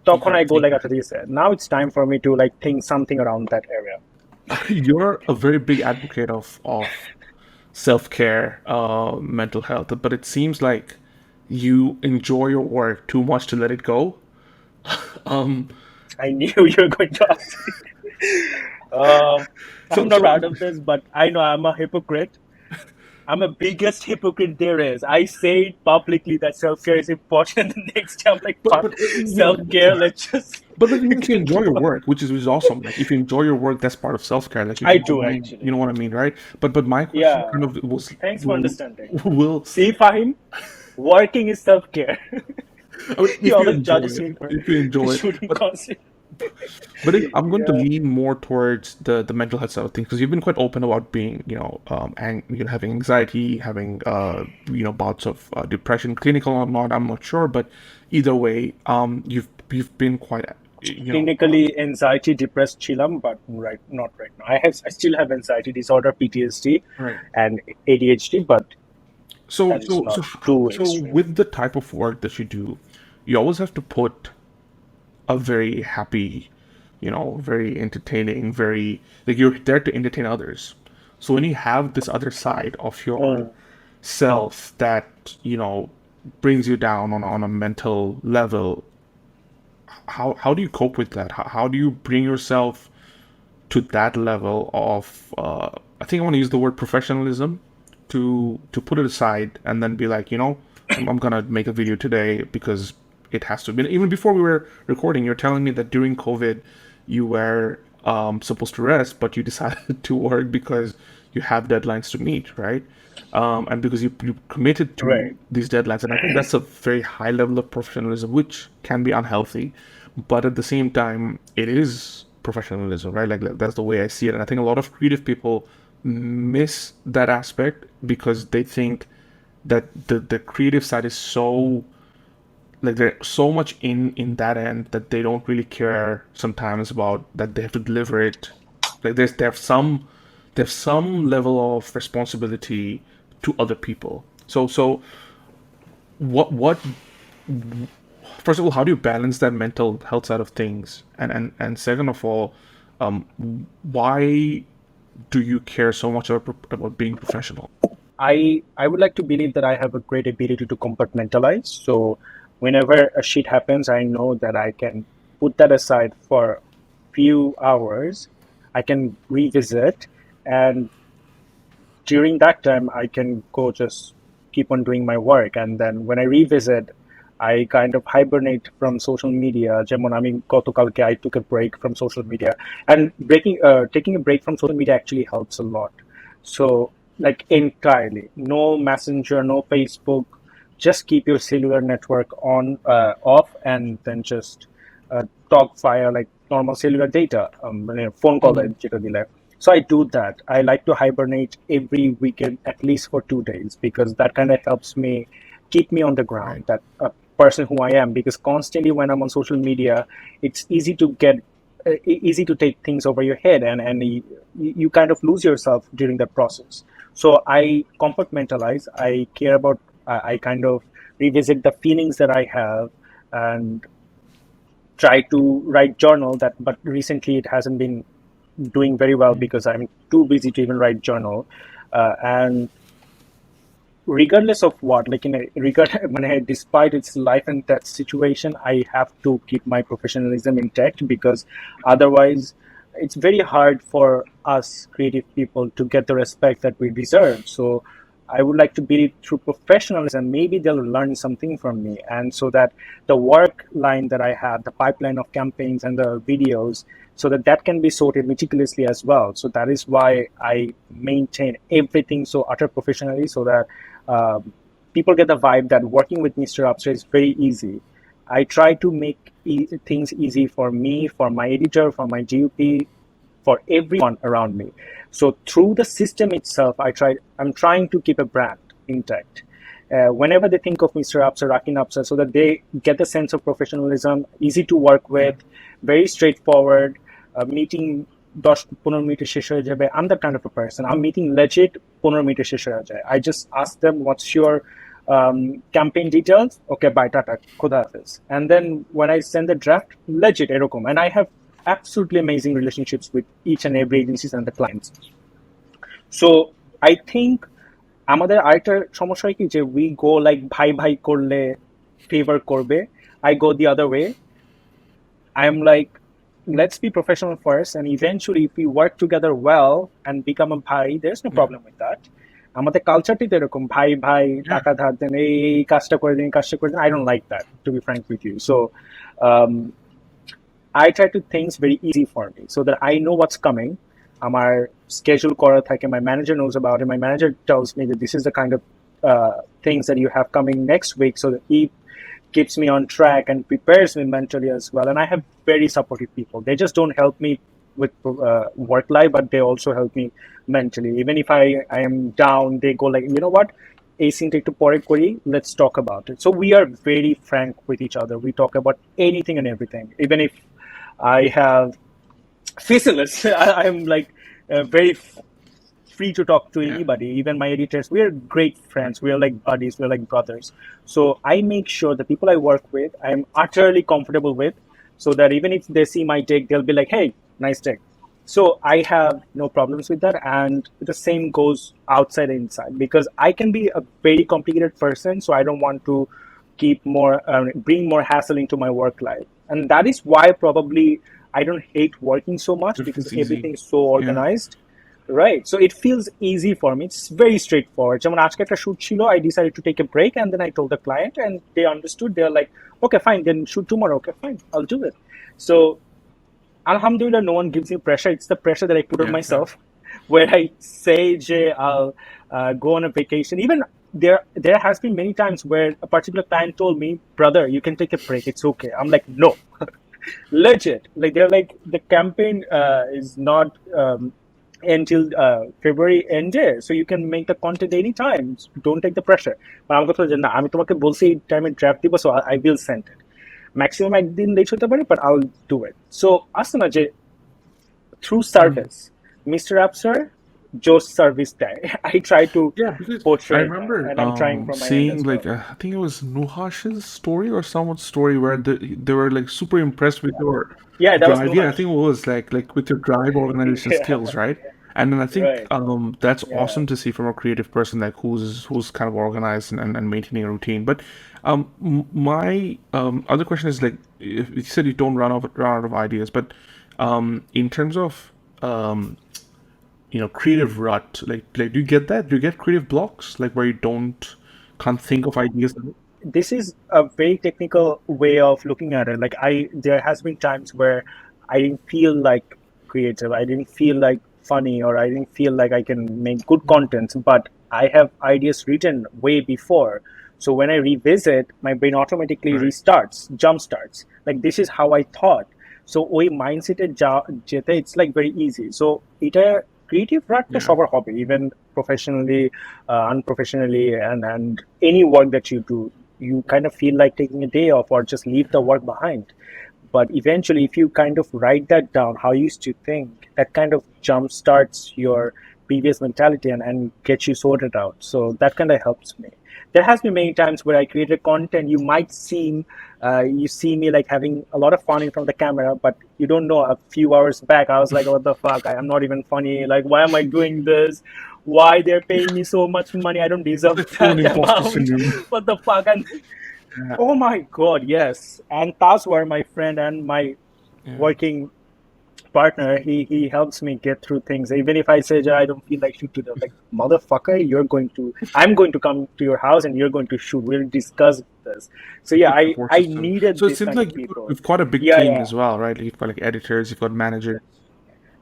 তখন I go like after this. Now it's time for me to like think something around that area.
You're a very big advocate of self-care, mental health, but it seems like you enjoy your work too much to let it go.
I knew you were going to ask. I'm not proud of this, but I know I'm a hypocrite. I'm the biggest hypocrite there is. I say it publicly that self-care is important. The next time, like, self-care, let's just.
But if you enjoy your work, which is awesome. Like, if you enjoy your work, that's part of self-care. Like,
I do actually.
You know what I mean, right? But my question kind of was.
Thanks for understanding.
See,
Fahim, working is self-care.
You always judge if you enjoy it. But I'm going to lean more towards the mental health side of things, because you've been quite open about being, having anxiety, having, bouts of depression, clinical or not, I'm not sure. But either way, you've been quite,
clinically anxiety depressed chilam, but not right now. I still have anxiety disorder, PTSD, and ADHD, but
so with the type of work that you do, you always have to put a very happy, very entertaining, very, like, you're there to entertain others. So when you have this other side of your self that, brings you down on a mental level, how do you cope with that? How do you bring yourself to that level of, I think I want to use the word professionalism, to put it aside and then be like, I'm gonna make a video today because it has to be. Even before we were recording, you're telling me that during COVID you were supposed to rest, but you decided to work because you have deadlines to meet, right? And because you committed to these deadlines. And I think that's a very high level of professionalism, which can be unhealthy, but at the same time, it is professionalism, right? Like, that's the way I see it. And I think a lot of creative people miss that aspect because they think that the creative side is so, like, they're so much in that end that they don't really care sometimes about that they have to deliver it. Like, they have some level of responsibility to other people. So what first of all, how do you balance that mental health side of things? And second of all, why do you care so much about being professional?
I would like to believe that I have a great ability to compartmentalize. So whenever a shit happens, I know that I can put that aside for a few hours. I can revisit, and during that time, I can go just keep on doing my work. And then when I revisit, I kind of hibernate from social media. যেমন আমি গতকালকে I took a break from social media, and taking a break from social media actually helps a lot. So, like, entirely, no Messenger, no Facebook. Just keep your cellular network off, and then just talk via like normal cellular data, phone call যেটা দিলে. So I do that. I like to hibernate every weekend, at least for 2 days, because that kind of helps me keep me on the ground, that person who I am. Because constantly when I'm on social media, it's easy to take things over your head, and you kind of lose yourself during that process. So I compartmentalize. I care about, I kind of revisit the feelings that I have and try to write journal that, but recently it hasn't been doing very well because I'm too busy to even write journal. And regardless of what, like, despite its life and death situation, I have to keep my professionalism intact, because otherwise it's very hard for us creative people to get the respect that we deserve. So I would like to be through professionalism. Maybe they'll learn something from me, and so that the work line that I have, the pipeline of campaigns and the videos, so that can be sorted meticulously as well. So that is why I maintain everything so utter professionally, so that people get the vibe that working with Mr. Absar is very easy. I try to make things easy for me, for my editor, for my GUP, for everyone around me. So through the system itself, I'm trying to keep a brand intact. Whenever they think of Mr. Absar, Rakin Absar, so that they get the sense of professionalism, easy to work with, very straightforward, meeting 10-15 মিনিটে শেষ হয়ে যাবে. I'm that kind of a person. I'm meeting legit 15 মিনিটে শেষ হয়ে যায়. I just ask them, what's your campaign details? Okay, bye, tata, khuda hafiz. And then when I send the draft, legit erokom. And I have absolutely amazing relationships with each and every agencies and the clients. So I think আমাদের আরেকটা সমস্যা হয় কি যে we go like ভাই ভাই করলে favor করবে. I go the other way. I'm like, let's be professional first, and eventually if we work together well and become a bhai, there's no problem with that. আমাদের কালচারটি তো এরকম ভাই ভাই টাকা ধার দেন, এই কাজটা করে দিন, কাজটা করে দিন. I don't like that, to be frank with you. So I try to things very easy for me so that I know what's coming. আমার schedule করা থাকে, my manager knows about it. My manager tells me that this is the kind of things that you have coming next week, so that he keeps me on track and prepares me mentally as well. And I have very supportive people. They just don't help me with work life, but they also help me mentally. Even if I am down, they go like, you know what, এই সিনটা একটু পরে করি, let's talk about it. So we are very frank with each other. We talk about anything and everything. Even if I have faceless, I'm like very free to talk to anybody, even my editors. We are great friends. We are like buddies. We are like brothers. So I make sure the people I work with, I am utterly comfortable with, so that even if they see my take, they'll be like, hey, nice take. So I have no problems with that. And the same goes outside and inside, because I can be a very complicated person. So I don't want to bring more hassle into my work life. And that is why probably I don't hate working so much, because everything is so organized. Right. So it feels easy for me. It's very straightforward. যেমন আজকে একটা shoot ছিল, I decided to take a break, and then I told the client, and they understood. They're like, okay, fine, then shoot tomorrow. Okay, fine, I'll do it. So alhamdulillah, no one gives me pressure. It's the pressure that I put on myself, where I say, Jay, I'll go on a vacation. Even there has been many times where a particular client told me, brother, you can take a break. It's okay. I'm like, no. Legit. Like, they're like, the campaign is not until February end, so you can make the content anytime. Don't take the pressure. But I'm going to আমি তোমাকে বলছি এই টাইমে draft দিব, so I will send it. Maximum একদিন late হতে পারে, but I'll do it. So আসছে না যে through service, Mr. Absar just service দেয়. I try to portray.
I remember
and I'm trying from my
seeing
end as
like
well.
I think it was Nuhash's story or someone's story where they were like super impressed with your
Yeah, that was
drive. Yeah, I think it was like with your drive organization skills, right? And then I think
Right.
that's awesome to see from a creative person, like who's kind of organized and maintaining a routine. But my other question is like, you said you don't run out of ideas, but in terms of creative rut, like do you get that? Do you get creative blocks, like where you can't think of ideas?
This is a very technical way of looking at it. Like, there has been times where I didn't feel like creative, I didn't feel like funny, or I didn't feel like I can make good content, but I have ideas written way before. So when I revisit, my brain automatically restarts, jump starts. Like, this is how I thought. So ওই মাইন্ডসেটে যেতে, it's like very easy. So এটা creative rut to সবার হবে, even professionally, unprofessionally, and any work that you do, you kind of feel like taking a day off or just leave the work behind. But eventually, if you kind of write that down, how you used to think, that kind of jump starts your previous mentality and gets you sorted out. So that kind of helps me. There has been many times where I created content. You might you see me like having a lot of fun in front of the camera, but you don't know, a few hours back, I was like, what the fuck? I am not even funny. Like, why am I doing this? Why they're paying me so much money? I don't deserve that amount. What the fuck? And oh my god, yes. And that's where my friend and my working partner, he helps me get through things. Even if I say, I don't feel like shoot today, like, motherfucker, I'm going to come to your house and you're going to shoot. We'll discuss this. So yeah, I needed.
So it seems like you've got a big team as well, right? You've got like editors, you've got managers.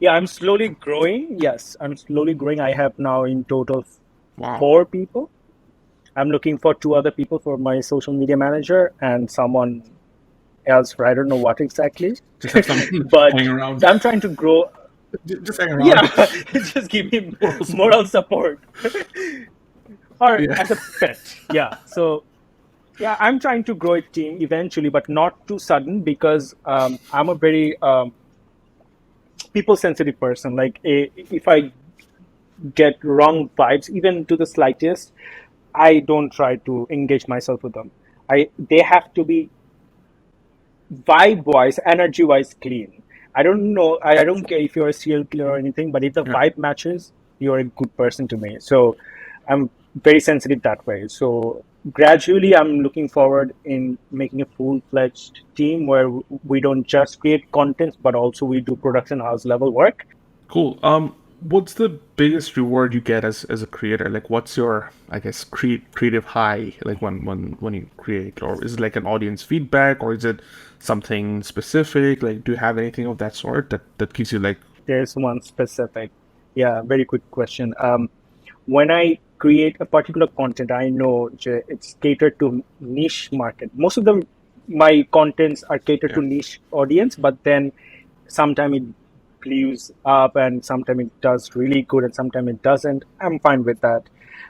Yeah, I'm slowly growing. Yes, I'm slowly growing. I have now in total 4 people. I'm looking for two other people for my social media manager and someone else for I don't know what exactly.
Just have someone
But
hang around.
I'm trying to grow.
Just hang around.
Yeah, just give me
Moral support.
moral support or
Yeah.
as a pet. Yeah. So yeah, I'm trying to grow a team eventually, but not too sudden because I'm a very people sensitive person. Like if I get wrong vibes, even to the slightest, I don't try to engage myself with them. They have to be vibe wise, energy wise clean. I don't know. I don't care if you're a serial killer or anything, but if the
Yeah.
vibe matches, you're a good person to me. So I'm very sensitive that way. So gradually, I'm looking forward in making a full fledged team where we don't just create content, but also we do production house level work.
Cool. What's the biggest reward you get as a creator? Like, what's your, I guess, creative high? Like when you create, or is it like an audience feedback, or is it something specific? Like, do you have anything of that sort that keeps you like,
There's one specific, yeah, very quick question. When I create a particular content, I know it's catered to niche market. Most of them, my contents are catered to
yeah,
niche audience, but then sometimes it blews up and sometimes it does really good and sometimes it doesn't. I'm fine with that.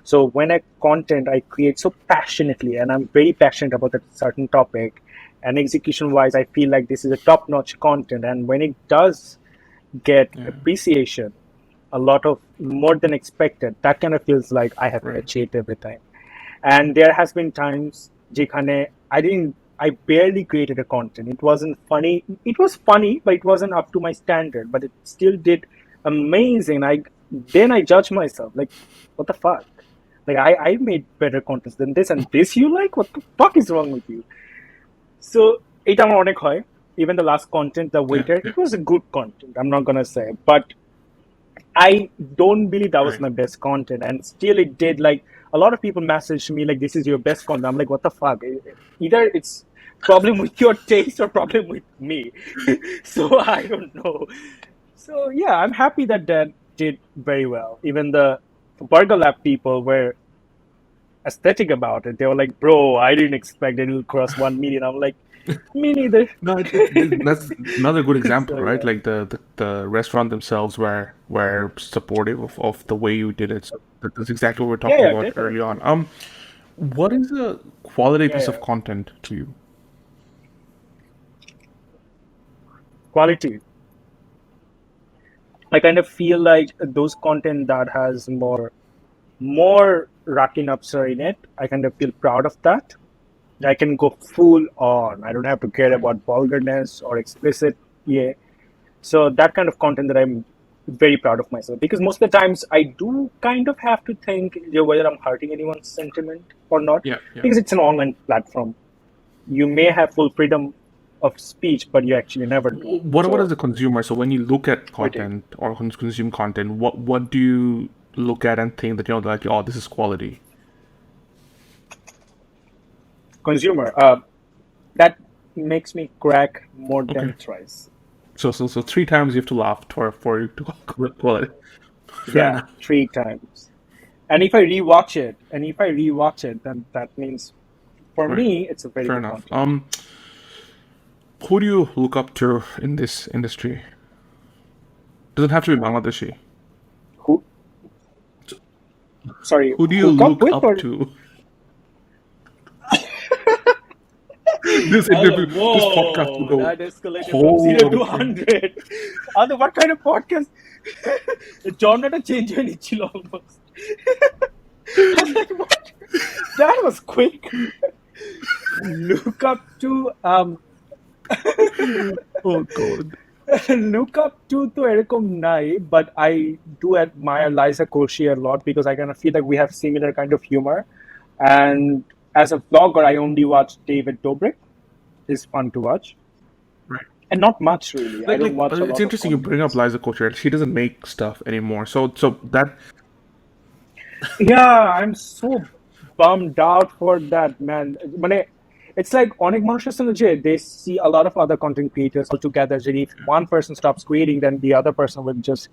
So when I content I create so passionately and I'm very passionate about a certain topic and execution wise, I feel like this is a top notch content. And when it does get
yeah,
appreciation, a lot of more than expected, that kind of feels like I have
right,
achieved everything. And there has been times যেখানে I barely created a content. It wasn't funny. It was funny, but it wasn't up to my standard. But it still did amazing. I judge myself like, what the fuck? Like I made better content than this, and this you like? What the fuck is wrong with you? So এটা আমার অনেক হয়. Even the last content, the
yeah,
waiter,
yeah,
it was a good content. I'm not gonna say, but I don't believe that was
right.
my best content, and still it did. Like a lot of people messaged me like, "This is your best content." I'm like, "What the fuck?" Either it's problem with your taste or problem with me. So I don't know. So yeah, I'm happy that that did very well. Even the Burger Lab people were aesthetic about it. They were like, "Bro, I didn't expect it will cross 1 million." I'm like, "Me neither."
No, that's another good example,
So
right?
yeah,
Like the restaurant themselves were supportive of the way you did it. So that's exactly what we are
yeah,
talking
yeah,
about early
definitely.
on. What is a quality
Yeah,
piece
yeah.
of content to you?
Quality. I kind of feel like those content that has more Rakin Absar in it. I kind of feel proud of that. I can go full on. I don't have to care
Right.
about vulgarness or explicit. Yeah. So that kind of content that I'm very proud of myself because most of the times I do kind of have to think whether I'm hurting anyone's sentiment or not
Yeah, yeah.
because it's an online platform. You may have full freedom of speech, but you actually never do.
What about as
So
a consumer? So when you look at
waiting.
content or consume content, what do you look at and think that like, oh, this is quality?
Consumer. That makes me crack more
Okay.
than thrice.
So 3 times you have to laugh for you to call it. Fair
Yeah,
enough.
3 times. And if I rewatch it, then that means for
Right.
me it's a very
Fair
good
enough.
content.
Who do you look up to in this industry? Doesn't have to be Bangladeshi.
Who? Sorry,
Who do you
hook up
look
with
up
or
to? This
hello?
interview, this podcast will
Whoa,
go
that escalated from zero
whole
to
different.
100. Other what kind of podcast? Genreটা change হয়ে নিচ্ছিল almost. I was like, what? That was quick. Look up to
Oh God.
look up to এরকম নাই, but I do admire Liza Koshy a lot because I kind of feel like we have similar kind of humor. And as a vlogger, I only watch David Dobrik. It's fun to watch,
Right.
and not much really. I don't watch a
It's
lot of
interesting you bring up
contents.
Liza Kosher. She doesn't make stuff anymore. So that
Yeah, I'm so bummed out for that, man. It's like অনেক মানুষের সঙ্গে যে they see a lot of other content creators all together. So if one person stops creating, then the other person will just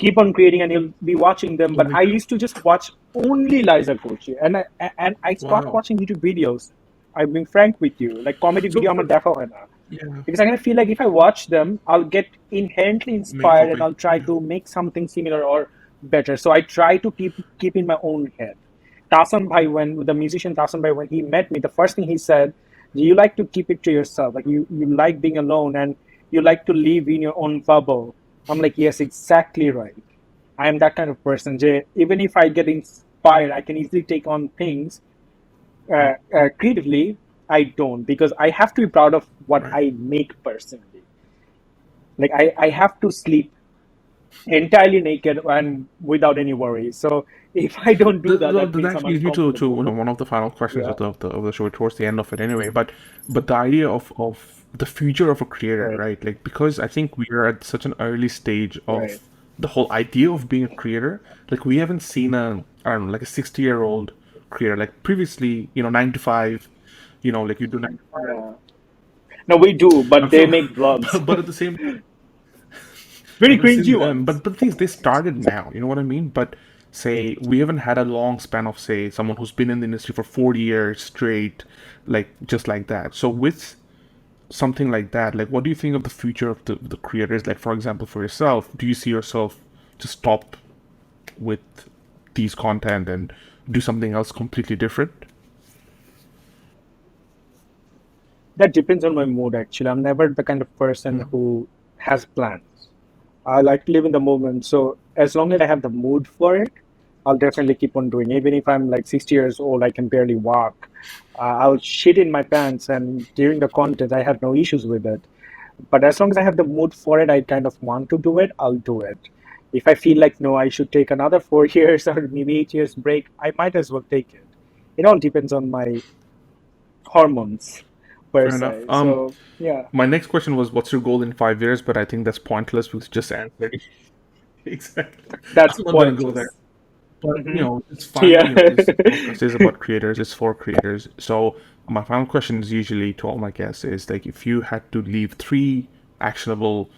keep on creating and you'll be watching them. But
only
I used to just watch only Liza Koshy. And I stopped
Wow.
watching YouTube videos. I'm being frank with you. Like comedy
So,
video, I'm a দেখা হয় না.
yeah,
Because I'm gonna feel like if I watch them, I'll get inherently
make a
inspired and
copy.
I'll try
Yeah.
to make something similar or better. So I try to keep in my own head. Tasan Bhai, when the musician Tasan Bhai, when he met me, the first thing he said, "Do you like to keep it to yourself? Like you like being alone and you like to live in your own bubble?" I'm like, yes, exactly right. I am that kind of person. Even if I get inspired, I can easily take on things creatively. I don't because I have to be proud of what
Right.
I make personally. Like I have to sleep entirely naked and without any worries. So if I don't do that, that
That
means I'm
actually leads me to
uncomfortable.
one of the final questions
Yeah,
of the show towards the end of it anyway. But the idea of the future of a creator,
right,
right? Like because I think we are at such an early stage
right.
of the whole idea of being a creator. Like we haven't seen I don't know, like a 60-year-old creator. Like previously, 9 to 5, like you do 9 to 5.
Yeah. No, we do, but
I'm
they
sure,
make vlogs.
but at the same time,
Very
but
cringy
since
ones.
but the things they started now, you know what I mean? But say we haven't had a long span of say someone who's been in the industry for 40 years straight, like just like that. So with something like that, like what do you think of the future of the creators? Like for example, for yourself, do you see yourself just stop with these content and do something else completely different?
That depends on my mood, actually. I'm never the kind of person
Mm.
who has plans. I like to live in the moment. So as long as I have the mood for it, I'll definitely keep on doing it. Even if I'm like 60 years old, I can barely walk. I'll shit in my pants, and during the content, I have no issues with it. But as long as I have the mood for it, I kind of want to do it, I'll do it. If I feel like, no, I should take another 4 years or maybe 8 years break, I might as well take it. It all depends on my hormones per
Fair enough.
se. So, yeah.
My next question was, what's your goal in 5 years? But I think that's pointless because you just answered. Exactly.
That's
I'm not gonna go there.
pointless.
But
Hmm.
it's fine.
Yeah.
This podcast is about creators. It's for creators. So my final question is usually to all my guests is like, if you had to leave 3 actionable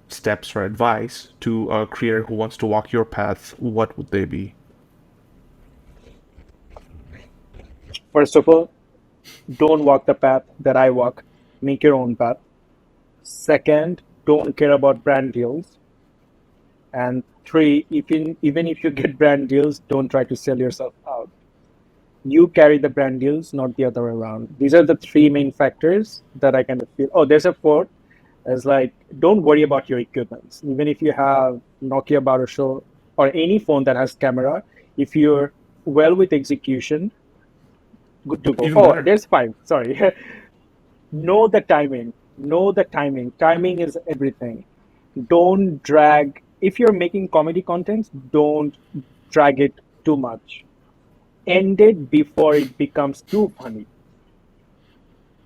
steps or advice to a creator who wants to walk your path, what would they be?
First of all, don't walk the path that I walk. Make your own path. Second, don't care about brand deals. And three, even if you get brand deals, don't try to sell yourself out. You carry the brand deals, not the other way around. These are the three main factors that I kind of feel. Oh, there's a fourth. It's like, don't worry about your equipment. Even if you have Nokia Bar Show or any phone that has camera, if you're well with execution, good to go.
Even
Oh,
better.
there's five. Sorry. Know the timing. Know the timing. Timing is everything. Don't drag. If you're making comedy content, don't drag it too much. End it before it becomes too funny.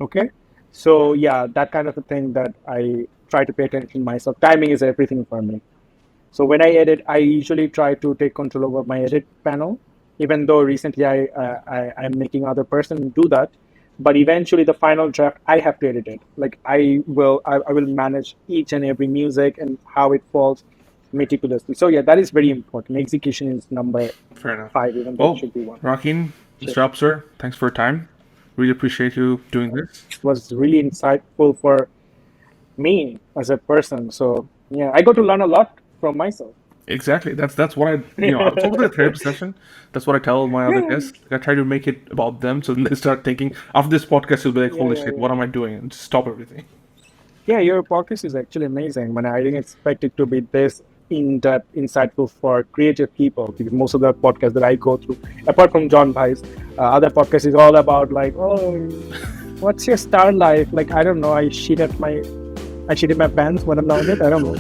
Okay? So yeah, that kind of a thing that I try to pay attention myself. Timing is everything for me. So when I edit, I usually try to take control over my edit panel. Even though recently I'm making other person do that, but eventually the final draft I have to edit it. Like I will manage each and every music and how it falls meticulously. So yeah, that is very important. Execution is number
Fair enough.
five, even though it
Well,
should be one.
Rakin,
Sure.
Mr. Absar, thanks for your time. Really appreciate you doing this.
It was really insightful for me as a person. So yeah, I got to learn a lot from myself.
Exactly. That's what it's almost like a therapy session. That's what I tell my other
Yeah,
guests. Like, I try to make it about them, so then they start thinking after this podcast, you'll be like,
yeah,
"Holy
yeah,
shit,
yeah.
what am I doing?" And just stop everything.
Yeah, your podcast is actually amazing. But I didn't expect it to be this in-depth, insightful for creative people. Because most of the podcasts that I go through, apart from John Bhai's, other podcast is all about like, oh, what's your star life? Like, I don't know. I shit in my pants when I'm not in it. I don't know.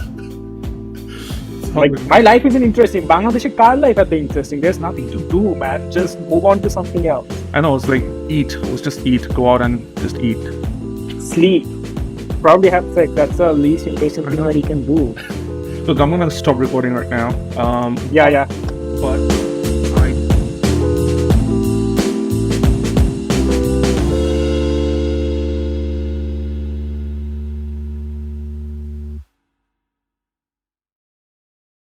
Like,
Sounds
my
good.
life isn't interesting. Bangladeshi car life is interesting. There's nothing to do, man. Just move on to something else.
I know it's like eat. Let's just eat. Go out and just eat.
Sleep. Probably have sex. That's the least invasive thing that you can do.
Look, I'm gonna stop recording right now.
Yeah, yeah.